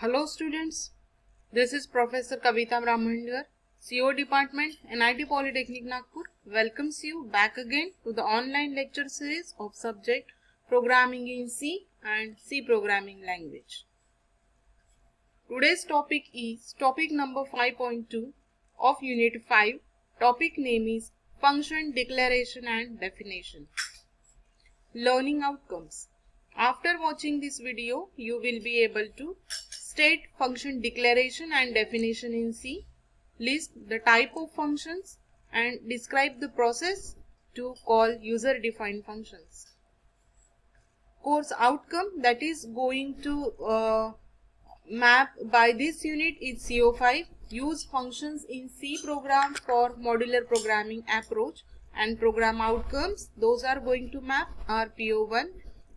Hello students, this is Professor Kavita Brahmangar, CO Department, NIT Polytechnic Nagpur welcomes you back again to the online lecture series of subject Programming in C and C Programming Language. Today's topic is topic number 5.2 of Unit 5. Topic name is Function Declaration and Definition. Learning outcomes. After watching this video, you will be able to state function declaration and definition in C, list the type of functions, and describe the process to call user-defined functions. Course outcome that is going to map by this unit is CO5. Use functions in C program for modular programming approach, and program outcomes those are going to map are PO1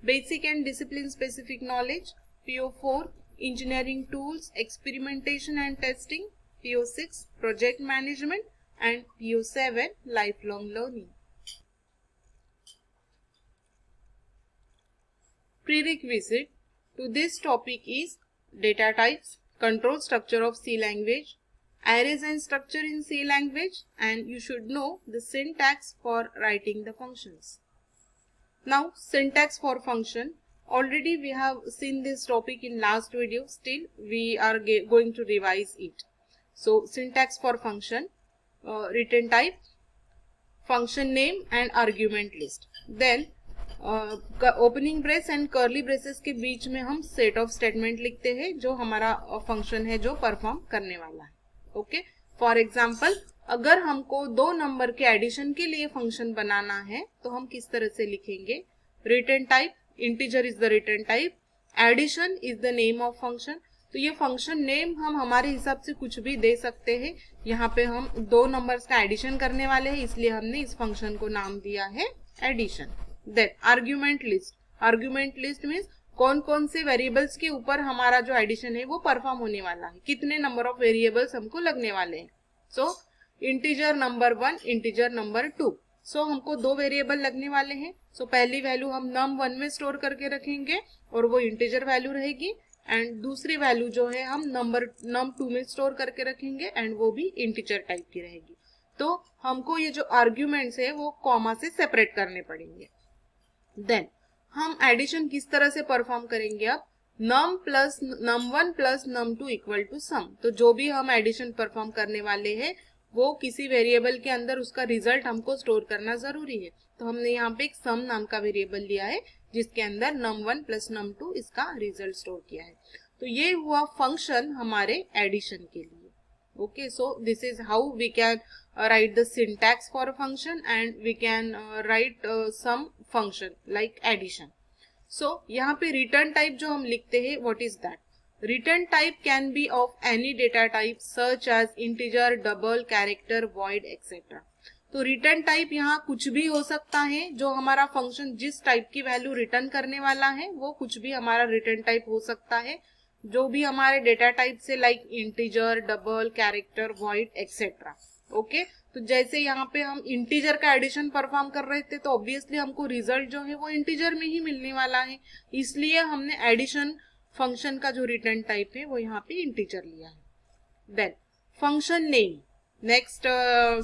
basic and discipline specific knowledge, PO4 engineering tools, experimentation and testing, PO6 project management, and PO7 lifelong learning. Prerequisite to this topic is data types, control structure of C language, arrays and structure in C language, and you should know the syntax for writing the functions. Now, syntax for function. Already we have seen this topic in last video, still we are going to revise it. So, syntax for function, return type, function name and argument list. Then, opening brace and curly braces के बीच में हम set of statement लिखते हैं जो हमारा function है जो perform करने वाला है. ओके, फॉर एग्जांपल अगर हमको दो नंबर के एडिशन के लिए फंक्शन बनाना है तो हम किस तरह से लिखेंगे. Return type, integer is the return type, addition is the name of function. तो ये फंक्शन नेम हम हमारे हिसाब से कुछ भी दे सकते हैं. यहाँ पे हम दो नंबर्स का एडिशन करने वाले हैं, इसलिए हमने इस फंक्शन को नाम दिया है addition. Then argument list. Argument list means कौन कौन से वेरिएबल्स के ऊपर हमारा जो एडिशन है वो परफॉर्म होने वाला है, कितने नंबर ऑफ वेरिएबल्स हमको लगने वाले हैं. सो इंटीजर नंबर 1, इंटीजर नंबर 2. सो हमको दो वेरिएबल लगने वाले हैं. सो पहली वैल्यू हम num1 में स्टोर करके रखेंगे और वो इंटीजर वैल्यू रहेगी, एंड दूसरी वैल्यू जो है हम num2 में स्टोर करके रखेंगे एंड वो भी इंटीजर टाइप की रहेगी. तो हमको ये जो आर्ग्यूमेंट्स है वो कॉमा से सेपरेट करने पड़ेंगे. देन हम एडिशन किस तरह से परफॉर्म करेंगे. अब num1 plus num2 equal to some. तो जो भी हम एडिशन परफॉर्म करने वाले हैं वो किसी वेरिएबल के अंदर उसका रिजल्ट हमको स्टोर करना जरूरी है. तो हमने यहाँ पे एक सम नाम का वेरिएबल लिया है जिसके अंदर num1 प्लस num2 इसका रिजल्ट स्टोर किया है. तो ये हुआ फंक्शन हमारे एडिशन के लिए. Okay, so this is how we can write the syntax for a function, and we can write some function like addition. So यहाँ पे return type जो हम लिखते हैं, what is that? Return type can be of any data type such as integer, double, character, void, etc. तो return type यहाँ कुछ भी हो सकता है. जो हमारा फंक्शन जिस टाइप की वैल्यू रिटर्न करने वाला है वो कुछ भी हमारा रिटर्न टाइप हो सकता है. जो भी हमारे डेटा टाइप से like integer, double, character, void etcetera. Okay, तो जैसे यहाँ पे हम इंटीजर का एडिशन परफॉर्म कर रहे थे तो ऑब्वियसली हमको रिजल्ट जो है वो इंटीजर में ही मिलने वाला है, इसलिए हमने एडिशन फंक्शन का जो रिटर्न टाइप है वो यहाँ पे इंटीजर लिया है. Then function name. Next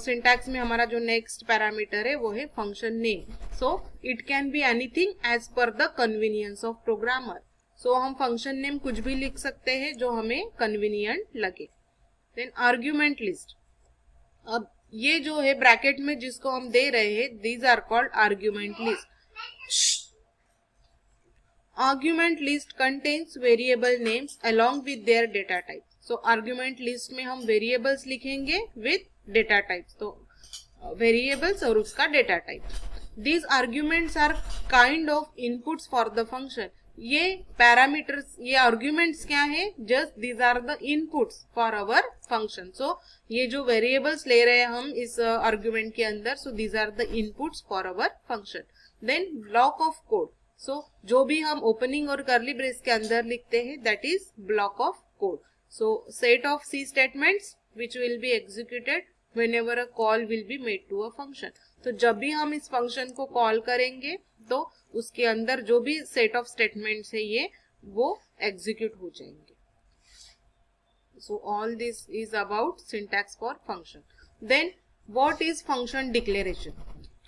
syntax में हमारा जो नेक्स्ट पैरामीटर है वो है function name. So it can be anything as per the convenience of programmer. So हम फंक्शन नेम कुछ भी लिख सकते हैं जो हमें कन्वीनियंट लगे. Then argument list. अब ये जो है ब्रैकेट में जिसको हम दे रहे हैं, these are called argument list. Argument list contains variable names along with their data type. So argument list में हम वेरिएबल्स लिखेंगे विद डेटा टाइप्स. तो वेरिएबल्स और उसका data type. These arguments are kind of inputs for the function. ये parameters, ये arguments क्या है, just these are the inputs for our function. So ये जो वेरिएबल्स ले रहे हैं हम इस आर्ग्यूमेंट के अंदर, so these are the inputs for our function. Then block of code. So जो भी हम ओपनिंग और कर्ली ब्रेस के अंदर लिखते हैं that is block of code. So set of C statements which will be executed whenever a call will be made to a function. तो जब भी हम इस फंक्शन को कॉल करेंगे तो उसके अंदर जो भी सेट ऑफ स्टेटमेंट्स है ये वो एग्जीक्यूट हो जाएंगे. So all this is about syntax for function. Then what is function declaration?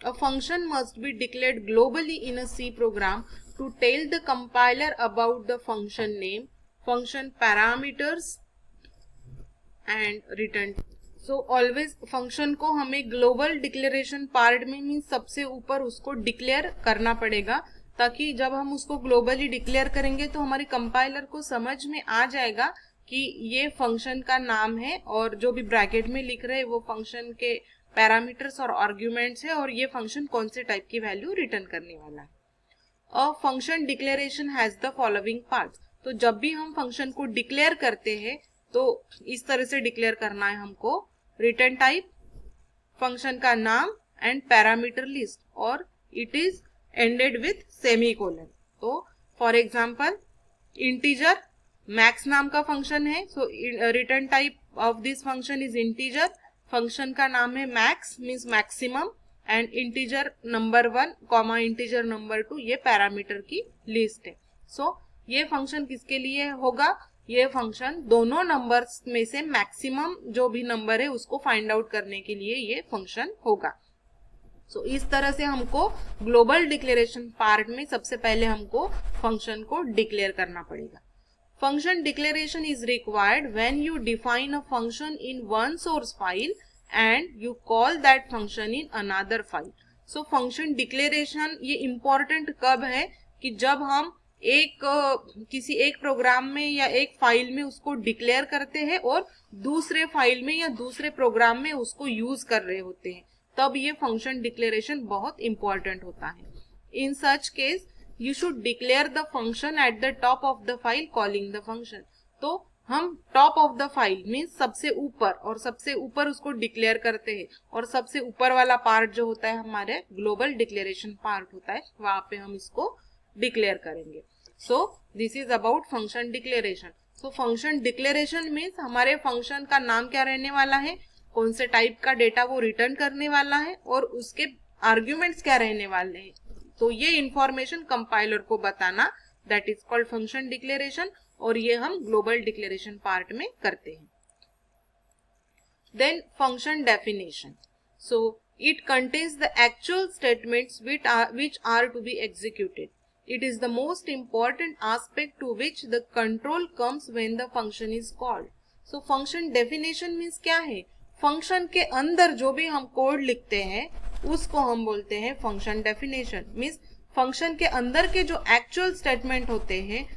A function must be declared globally in a C program to tell the compiler about the function name, function parameters and return. So always function को हमें global declaration part में means सबसे ऊपर उसको declare करना पड़ेगा, ताकि जब हम उसको ग्लोबली डिक्लेयर करेंगे तो हमारे कंपाइलर को समझ में आ जाएगा कि ये फंक्शन का नाम है और जो भी ब्रैकेट में लिख रहे हैं वो फंक्शन के पैरामीटर्स और आर्ग्यूमेंट्स है और ये फंक्शन कौन से टाइप की वैल्यू रिटर्न करने वाला है. A function declaration has the following parts. तो जब भी हम फंक्शन को डिक्लेयर करते हैं तो इस तरह से डिक्लेयर करना है हमको. रिटर्न टाइप, फंक्शन का नाम एंड पैरामीटर लिस्ट, और it is ended with semicolon. तो फॉर एग्जांपल इंटीजर मैक्स नाम का फंक्शन है, so return type of this function is integer. Function का नाम है max means maximum and integer number 1 comma integer number 2 ये parameter की लिस्ट है. सो ये फंक्शन किसके लिए होगा? ये फंक्शन दोनों नंबर्स में से मैक्सिमम जो भी नंबर है उसको फाइंड आउट करने के लिए ये फंक्शन होगा. सो इस तरह से हमको ग्लोबल डिक्लेरेशन पार्ट में सबसे पहले हमको फंक्शन को डिक्लेयर करना पड़ेगा. Function declaration is required when you define a function in one source file and you call that function in another file. So function declaration ये इम्पोर्टेंट कब है कि जब हम किसी एक प्रोग्राम में या एक फाइल में उसको डिक्लेयर करते हैं और दूसरे फाइल में या दूसरे प्रोग्राम में उसको यूज कर रहे होते हैं, तब ये फंक्शन डिक्लेरेशन बहुत इंपॉर्टेंट होता है. In such case you should declare the function at the top of the file calling the function. तो हम top of the file means सबसे ऊपर, और सबसे ऊपर उसको डिक्लेयर करते हैं और सबसे ऊपर वाला पार्ट जो होता है हमारे ग्लोबल डिक्लेरेशन पार्ट होता है, वहां पे हम इसको डिक्लेयर करेंगे. सो this is about function declaration. So function declaration means हमारे फंक्शन का नाम क्या रहने वाला है, कौन से टाइप का डेटा वो रिटर्न करने वाला है और उसके आर्ग्यूमेंट्स क्या रहने वाले हैं. तो ये इंफॉर्मेशन कंपाइलर को बताना, that is called function declaration, और ये हम ग्लोबल डिक्लेरेशन पार्ट में करते हैं. Then function definition. So it contains the actual statements which are to be executed. It is the most important aspect to which the control comes when the function is called. So function definition means क्या है? Function के अंदर जो भी हम code लिखते हैं उसको हम बोलते हैं फंक्शन डेफिनेशन. मीन्स फंक्शन के अंदर के जो एक्चुअल स्टेटमेंट होते हैं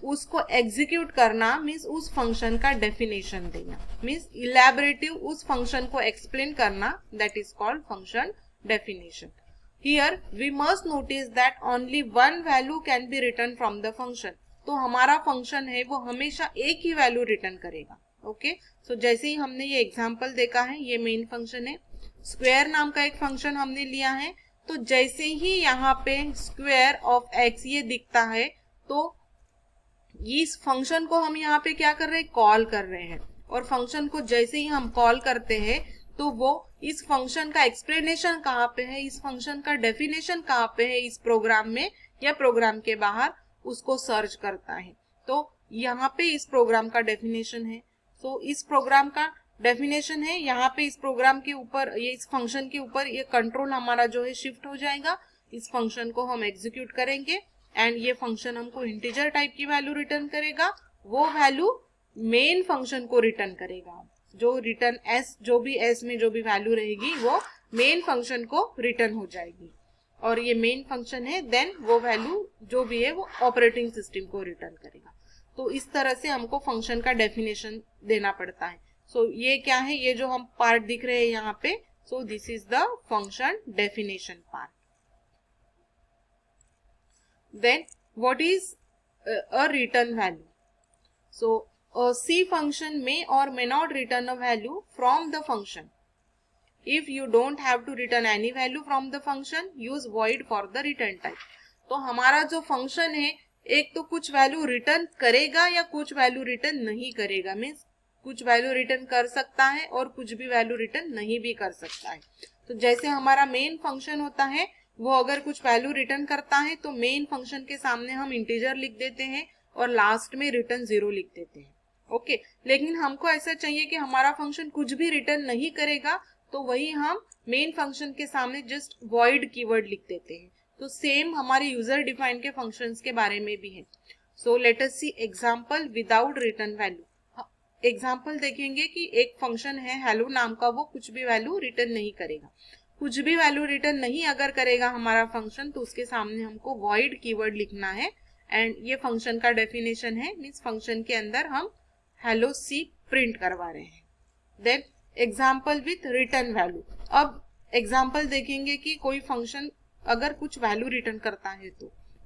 उसको एग्जीक्यूट करना मीन्स उस फंक्शन का डेफिनेशन देना, मीन्स इलैबोरेटिव उस फंक्शन को एक्सप्लेन करना, that is called function definition. Here we must notice that only one value can be written from the function. तो हमारा फंक्शन है वो हमेशा एक ही वैल्यू रिटर्न करेगा. ओके, सो जैसे ही हमने ये एग्जांपल देखा है, ये मेन फंक्शन है. स्क्वायर नाम का एक फंक्शन हमने लिया है, तो जैसे ही यहाँ पे स्क्वायर ऑफ एक्स ये दिखता है तो इस फंक्शन को हम यहाँ पे क्या कर रहे हैं, कॉल कर रहे हैं. और फंक्शन को जैसे ही हम कॉल करते हैं तो वो इस फंक्शन का एक्सप्लेनेशन कहाँ पे है, इस फंक्शन का डेफिनेशन कहाँ पे है इस प्रोग्राम में या प्रोग्राम के बाहर, उसको सर्च करता है. तो यहाँ पे इस प्रोग्राम का डेफिनेशन है. तो इस प्रोग्राम का डेफिनेशन है, यहाँ पे इस प्रोग्राम के ऊपर, ये इस फंक्शन के ऊपर ये कंट्रोल हमारा जो है शिफ्ट हो जाएगा. इस फंक्शन को हम एग्जीक्यूट करेंगे एंड ये फंक्शन हमको इंटीजर टाइप की वैल्यू रिटर्न करेगा. वो वैल्यू मेन फंक्शन को रिटर्न करेगा. जो रिटर्न एस, जो भी एस में जो भी वैल्यू रहेगी वो मेन फंक्शन को रिटर्न हो जाएगी. और ये मेन फंक्शन है, देन वो वैल्यू जो भी है वो ऑपरेटिंग सिस्टम को रिटर्न करेगा. तो इस तरह से हमको फंक्शन का डेफिनेशन देना पड़ता है. सो ये क्या है, ये जो हम पार्ट दिख रहे हैं यहाँ पे, so this is the function definition part. Then what is a return value. सो a C function may or may not return a value from the function. If you don't have to return any value from the function, use void for the return type. तो हमारा जो function है एक तो कुछ value return करेगा या कुछ वैल्यू रिटर्न नहीं करेगा. मीन्स कुछ वैल्यू रिटर्न कर सकता है और कुछ भी वैल्यू रिटर्न नहीं भी कर सकता है. तो जैसे हमारा मेन फंक्शन होता है वो अगर कुछ वैल्यू रिटर्न करता है तो मेन फंक्शन के सामने हम इंटीजर लिख देते हैं और लास्ट में रिटर्न 0 लिख देते हैं. ओके लेकिन हमको ऐसा चाहिए कि हमारा फंक्शन कुछ भी रिटर्न नहीं करेगा, तो वही हम मेन फंक्शन के सामने जस्ट void कीवर्ड लिख देते हैं। तो सेम हमारे यूजर डिफाइंड के फंक्शंस के बारे में भी है। So let us see example without return value. Example देखेंगे कि एक फंक्शन है हेलो नाम का, वो कुछ भी वैल्यू रिटर्न नहीं करेगा। कुछ भी वैल्यू रिटर्न नहीं अगर करेगा हमारा फंक्शन, तो उसके सामने हमको void कीवर्ड लिखना है। एंड ये फंक्शन का डेफिनेशन है, मीन्स फंक्शन के अंदर हम हेलो सी प्रिंट करवा रहे हैं। Then example with return value. अब एग्जाम्पल देखेंगे कि कोई फंक्शन अगर कुछ वैल्यू रिटर्न करता है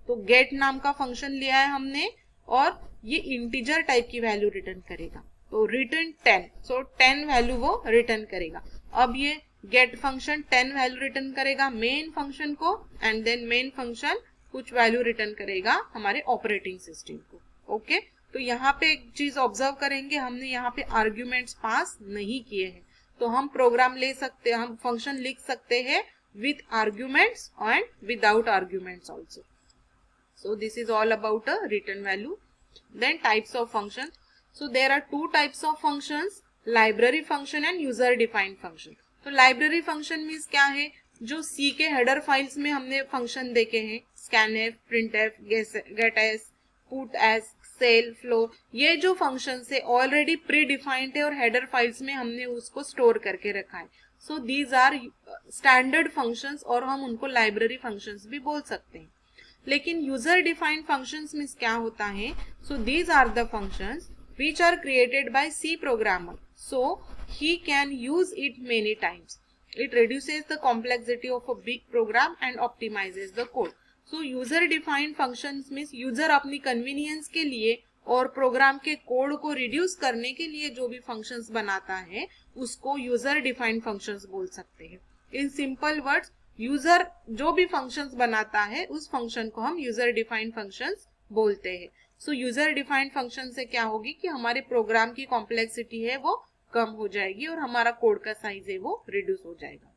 तो गेट नाम का फंक्शन लिया है हमने और ये इंटीजर टाइप की वैल्यू रिटर्न करेगा, तो रिटर्न 10। सो 10 वैल्यू वो रिटर्न करेगा। अब ये गेट फंक्शन 10 वैल्यू रिटर्न करेगा मेन फंक्शन को, एंड देन मेन फंक्शन कुछ वैल्यू रिटर्न करेगा हमारे ऑपरेटिंग सिस्टम को। ओके तो यहाँ पे एक चीज ऑब्जर्व करेंगे, हमने यहाँ पे आर्ग्यूमेंट्स पास नहीं किए हैं, तो हम प्रोग्राम ले सकते हैं, हम फंक्शन लिख सकते हैं with arguments and without arguments also. So this is all about a return value. Then types of functions. So there are two types of functions, library function and user defined function. तो library function means क्या है, जो C के header files में हमने function देखे हैं, scanf, printf, getS, putS, cell, flow, ये जो functions है already pre-defined है और header files में हमने उसको store करके रखा है। So these are standard functions और हम उनको library functions भी बोल सकते हैं। लेकिन यूजर डिफाइंड फंक्शंस में क्या होता है, so these are the functions which are created by C programmer, so he can use it many times. It reduces the complexity of a big program and optimizes the code. So user defined functions means user अपनी convenience के लिए और programme के code को reduce करने के लिए जो भी फंक्शंस बनाता है उसको यूजर डिफाइंड फंक्शंस बोल सकते हैं। इन सिंपल वर्ड्स, यूजर जो भी फंक्शंस बनाता है उस फंक्शन को हम यूजर डिफाइंड फंक्शंस बोलते हैं। सो यूजर डिफाइंड फंक्शन से क्या होगी कि हमारे प्रोग्राम की कॉम्प्लेक्सिटी है वो कम हो जाएगी और हमारा कोड का साइज है वो रिड्यूस हो जाएगा।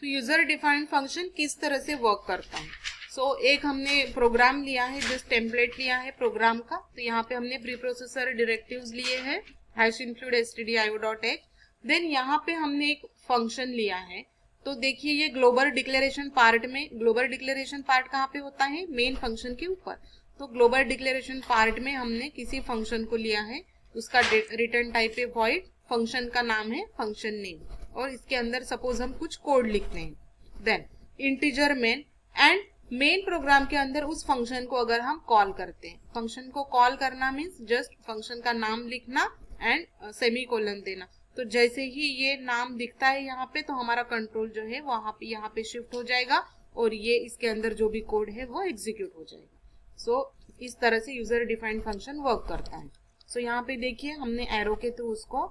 तो यूजर डिफाइंड फंक्शन किस तरह से वर्क करता है, सो एक हमने प्रोग्राम लिया है, जस्ट टेम्पलेट लिया है प्रोग्राम का। तो यहाँ पे हमने प्री प्रोसेसर डायरेक्टिव्स लिए हैं, #include stdio.h। देन यहाँ पे हमने एक फंक्शन लिया है। तो देखिए ये ग्लोबल डिक्लेरेशन पार्ट में, ग्लोबल डिक्लेरेशन पार्ट कहाँ पे होता है, मेन फंक्शन के ऊपर। तो ग्लोबल डिक्लेरेशन पार्ट में हमने किसी फंक्शन को लिया है, उसका रिटर्न टाइप है void, फंक्शन का नाम है फंक्शन नेम, और इसके अंदर सपोज हम कुछ कोड लिखते हैं। Then integer main, and main program के अंदर उस फंक्शन को अगर हम कॉल करते हैं, फंक्शन को कॉल करना मीन्स जस्ट फंक्शन का नाम लिखना एंड सेमीकोलन देना। तो जैसे ही ये नाम दिखता है यहाँ पे, तो हमारा कंट्रोल जो है वहां पे यहाँ पे शिफ्ट हो जाएगा और ये इसके अंदर जो भी कोड है वो एग्जीक्यूट हो जाएगा। सो इस तरह से यूजर डिफाइंड फंक्शन वर्क करता है। सो यहाँ पे देखिए हमने एरो के थ्रू उसको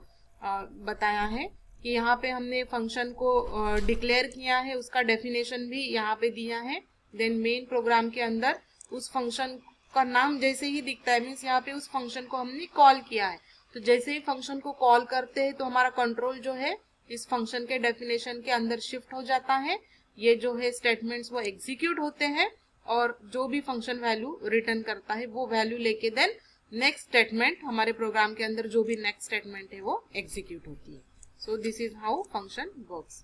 बताया है कि यहाँ पे हमने फंक्शन को डिक्लेयर किया है, उसका डेफिनेशन भी यहाँ पे दिया है। देन मेन प्रोग्राम के अंदर उस फंक्शन का नाम जैसे ही दिखता है मीन्स यहाँ पे उस फंक्शन को हमने कॉल किया है। तो जैसे ही फंक्शन को कॉल करते हैं तो हमारा कंट्रोल जो है इस फंक्शन के डेफिनेशन के अंदर शिफ्ट हो जाता है। ये जो है स्टेटमेंट्स वो एग्जीक्यूट होते हैं और जो भी फंक्शन वैल्यू रिटर्न करता है वो वैल्यू लेके देन नेक्स्ट स्टेटमेंट, हमारे प्रोग्राम के अंदर जो भी नेक्स्ट स्टेटमेंट है वो एग्जीक्यूट होती है। So this is how function works.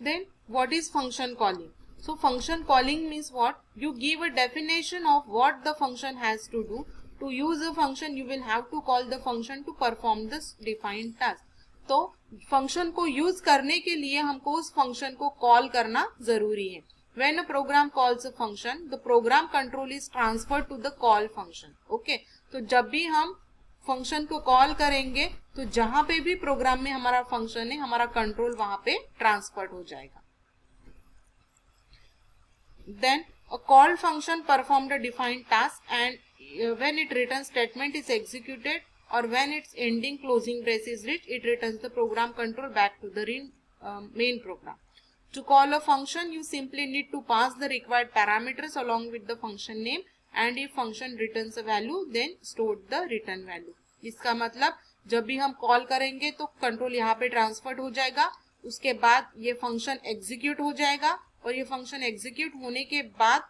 Then what is function calling? So function calling means what? You give a definition of what the function has to do. To use a function, you will have to call the function to perform this defined task. तो function को use करने के लिए हमको उस function को call करना जरूरी है। When a program calls a function, the program control is transferred to the call function. Okay? तो जब भी हम function को call करेंगे तो जहां पे भी program में हमारा function है, हमारा control वहां पे transferred हो जाएगा। Then a called function performed a defined task, and when it returns statement is executed or when its ending closing brace is reached, it returns the program control back to the main program. To call a function, you simply need to pass the required parameters along with the function name, and if function returns a value, then store the return value. इसका मतलब जब भी हम call करेंगे तो control यहाँ पे transferred हो जाएगा, उसके बाद ये फंक्शन एग्जीक्यूट हो जाएगा और ये फंक्शन एग्जीक्यूट होने के बाद